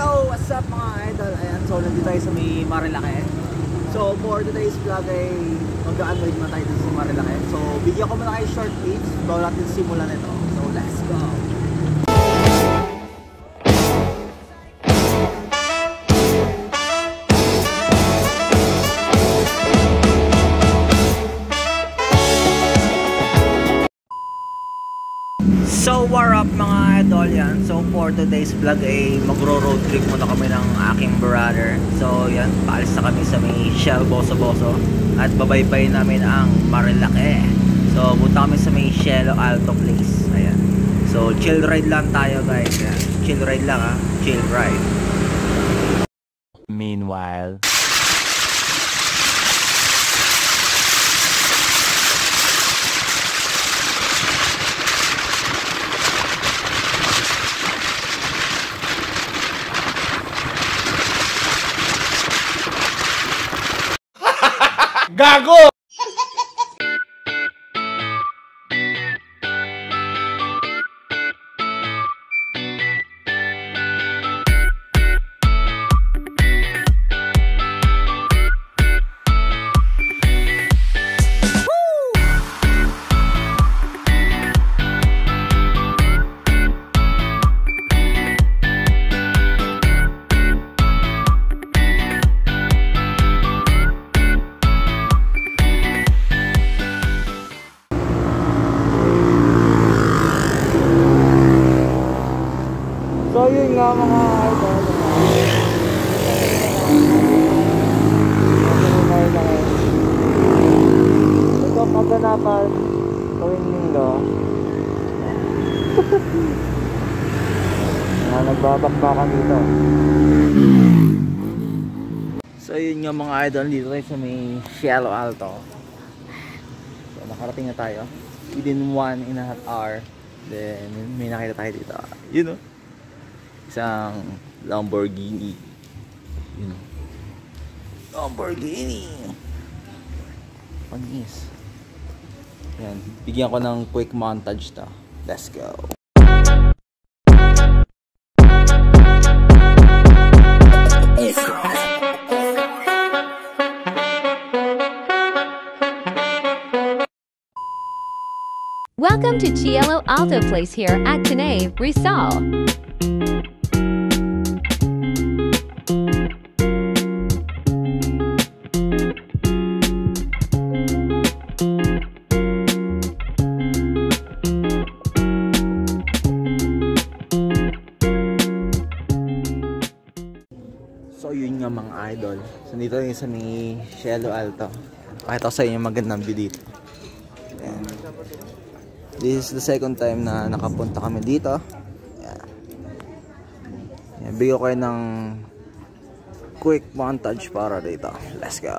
Yo! What's up mga idol? Ayan, so nandito tayo sa may Marilake. So for today's vlog ay mag-unload muna tayo dito sa Marilake. So bigyan ko muna kayo short clips bago natin simulan ito. So let's go! So what up mga idol, yan. So for today's vlog ay magro-road trip muna kami ng aking brother. So yan, paalis na kami sa may Shell Boso-Boso at babaybay namin ang Marilake. So punta kami sa may Cielo Alto place. Ayan. So chill ride lang tayo guys. Ayan. Chill ride lang ha. Chill ride. Meanwhile, Gago! So yun nga mga idol. Ito kaganapan tuwing linggo. Nagbabakbakan dito. So yun nga mga idol, dito tayo sa may Cielo Alto. So nakarating na tayo within 1.5 hour. Then may nakita tayo dito. You know, isang Lamborghini. Yun. Lamborghini. Panis. Yan. Bigyan ko ng quick montage to. Let's go. Welcome to Cielo Alto Place here at Tanay, Rizal. So yun nga mga idol. So dito rin sa may Cielo Alto. Pakita ko sa inyo magandang view dito. Ayan. This is the second time na nakapunta kami dito. Ayan. Ayan, bigyan ko kayo ng quick montage para dito. Let's go.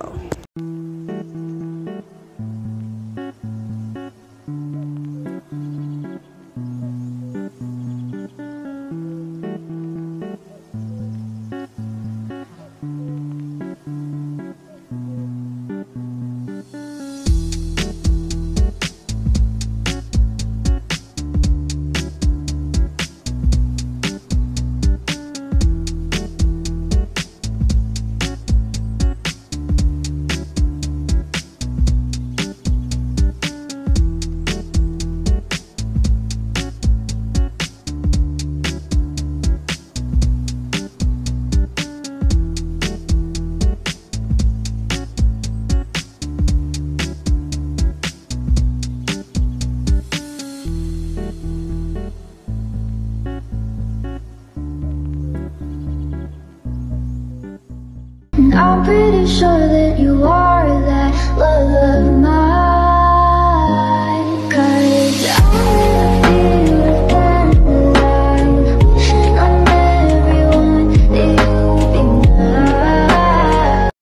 I'm pretty sure that you are